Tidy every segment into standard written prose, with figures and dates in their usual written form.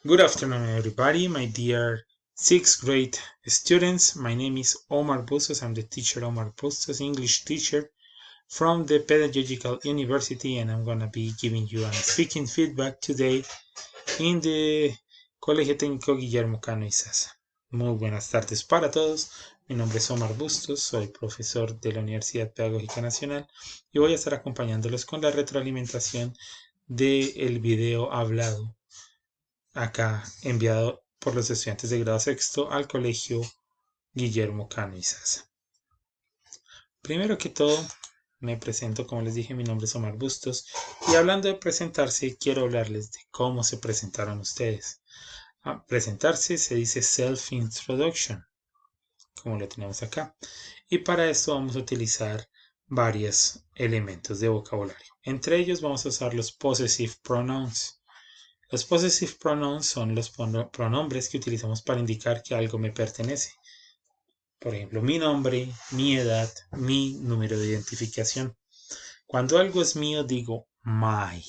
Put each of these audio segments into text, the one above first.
Good afternoon, everybody, my dear 6th grade students. My name is Omar Bustos. I'm the teacher Omar Bustos, English teacher from the Pedagogical University, and I'm going to be giving you a speaking feedback today in the Colegio Técnico Guillermo Cano Izaza. Muy buenas tardes para todos. Mi nombre es Omar Bustos, soy profesor de la Universidad Pedagógica Nacional y voy a estar acompañándolos con la retroalimentación del video hablado acá enviado por los estudiantes de grado sexto al colegio Guillermo Cano Izaza. Primero que todo, me presento, como les dije, mi nombre es Omar Bustos y hablando de presentarse, quiero hablarles de cómo se presentaron ustedes. Presentarse se dice self-introduction, como lo tenemos acá, y para esto vamos a utilizar varios elementos de vocabulario. Entre ellos vamos a usar los possessive pronouns. Los possessive pronouns son los pronombres que utilizamos para indicar que algo me pertenece. Por ejemplo, mi nombre, mi edad, mi número de identificación. Cuando algo es mío, digo my.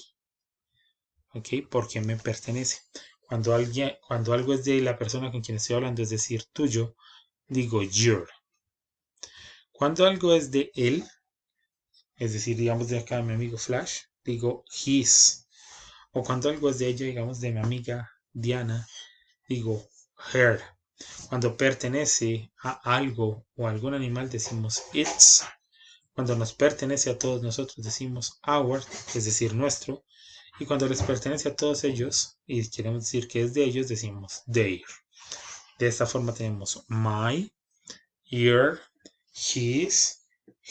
¿Ok? Porque me pertenece. Cuando algo es de la persona con quien estoy hablando, es decir, tuyo, digo your. Cuando algo es de él, es decir, digamos de acá mi amigo Flash, digo his. O cuando algo es de ella, digamos de mi amiga Diana, digo her. Cuando pertenece a algo o a algún animal decimos its. Cuando nos pertenece a todos nosotros decimos our, es decir, nuestro. Y cuando les pertenece a todos ellos y queremos decir que es de ellos decimos their. De esta forma tenemos my, your, his,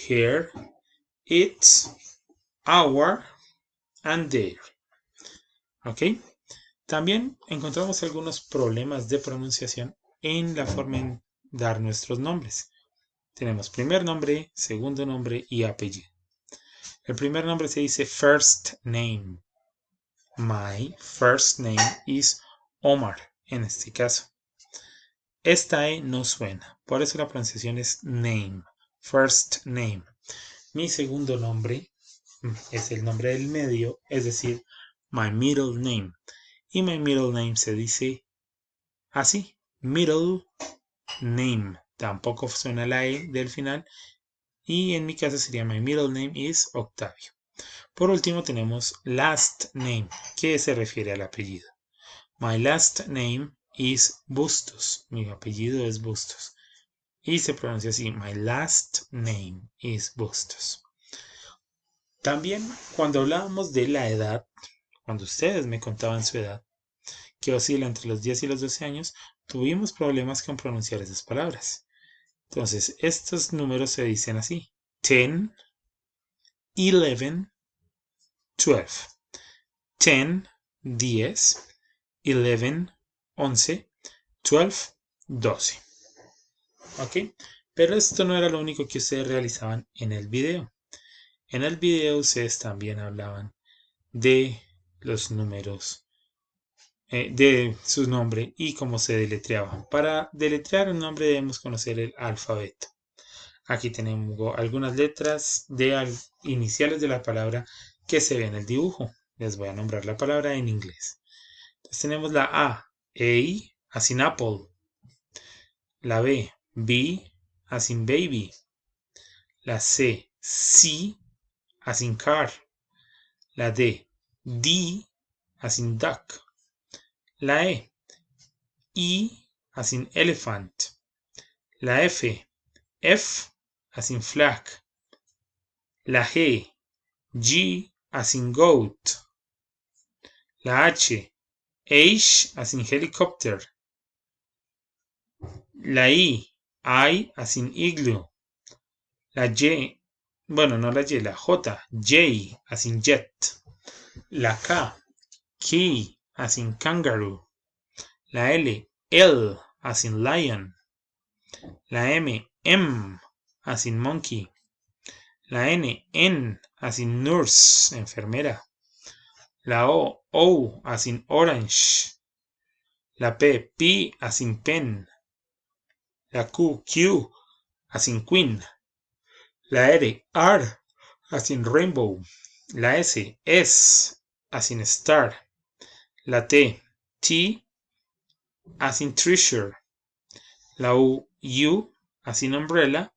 her, its, our and their. ¿Ok? También encontramos algunos problemas de pronunciación en la forma en dar nuestros nombres. Tenemos primer nombre, segundo nombre y apellido. El primer nombre se dice first name. My first name is Omar, en este caso. Esta E no suena, por eso la pronunciación es name, first name. Mi segundo nombre es el nombre del medio, es decir, my middle name. Y my middle name se dice así, middle name. Tampoco suena la E del final. Y en mi caso sería my middle name is Octavio. Por último tenemos last name, que se refiere al apellido. My last name is Bustos. Mi apellido es Bustos. Y se pronuncia así, my last name is Bustos. También cuando hablábamos de la edad, cuando ustedes me contaban su edad, que oscila entre los 10 y los 12 años, tuvimos problemas con pronunciar esas palabras. Entonces, estos números se dicen así: 10, 11, 12. 10, 10, 11, 11, 12, 12. ¿Ok? Pero esto no era lo único que ustedes realizaban en el video. En el video ustedes también hablaban de los números, de su nombre y cómo se deletreaban. Para deletrear un nombre debemos conocer el alfabeto. Aquí tenemos algunas letras iniciales de la palabra que se ve en el dibujo. Les voy a nombrar la palabra en inglés. Entonces tenemos la A, as in apple. La B, as in baby. La C, as in car. La D, as in duck. La E, as in elephant. La F as in flag. La G as in goat. La H as in helicopter. La I as in igloo. La Y, bueno, no la Y, la J as in jet. La K as in kangaroo. La L as in lion. La M as in monkey. La N as in nurse, enfermera. La O as in orange. La P as in pen. La Q as in queen. La R as in rainbow. La S as in star. La T as in treasure. La U, as in umbrella.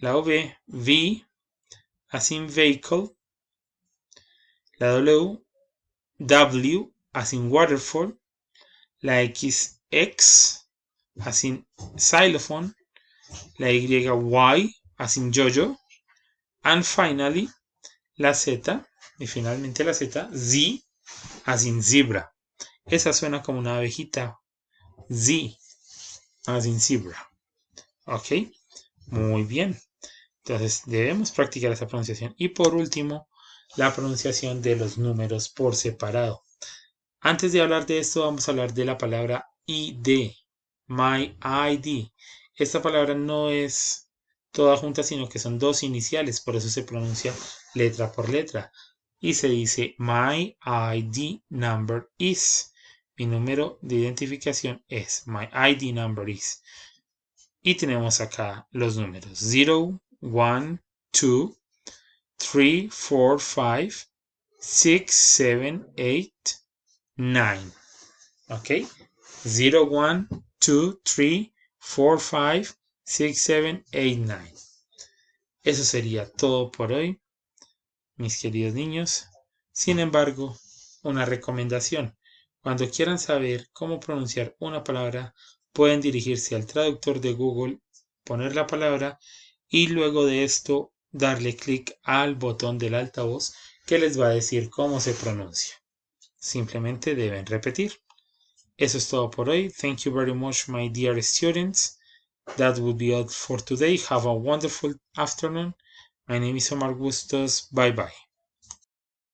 La V, as in vehicle. La W, as in waterfall. La X, as in xylophone. La Y, as in yo-yo. And finally, la Z, y finalmente la Z, Z, as in zebra. Esa suena como una abejita. Z, as in zebra. Ok, muy bien. Entonces debemos practicar esa pronunciación. Y por último, la pronunciación de los números por separado. Antes de hablar de esto, vamos a hablar de la palabra ID. My ID. Esta palabra no es toda junta, sino que son dos iniciales. Por eso se pronuncia letra por letra. Y se dice My ID number is. Mi número de identificación es. My ID number is. Y tenemos acá los números 0, 1, 2, 3, 4, 5, 6, 7, 8, 9. Ok. 0, 1, 2, 3, 4, 5, 6, 7, 8, 9. Eso sería todo por hoy, mis queridos niños. Sin embargo, una recomendación. Cuando quieran saber cómo pronunciar una palabra, pueden dirigirse al traductor de Google, poner la palabra y luego de esto darle clic al botón del altavoz que les va a decir cómo se pronuncia. Simplemente deben repetir. Eso es todo por hoy. Thank you very much, my dear students. That would be all for today. Have a wonderful afternoon. My name is Omar Bustos. Bye bye.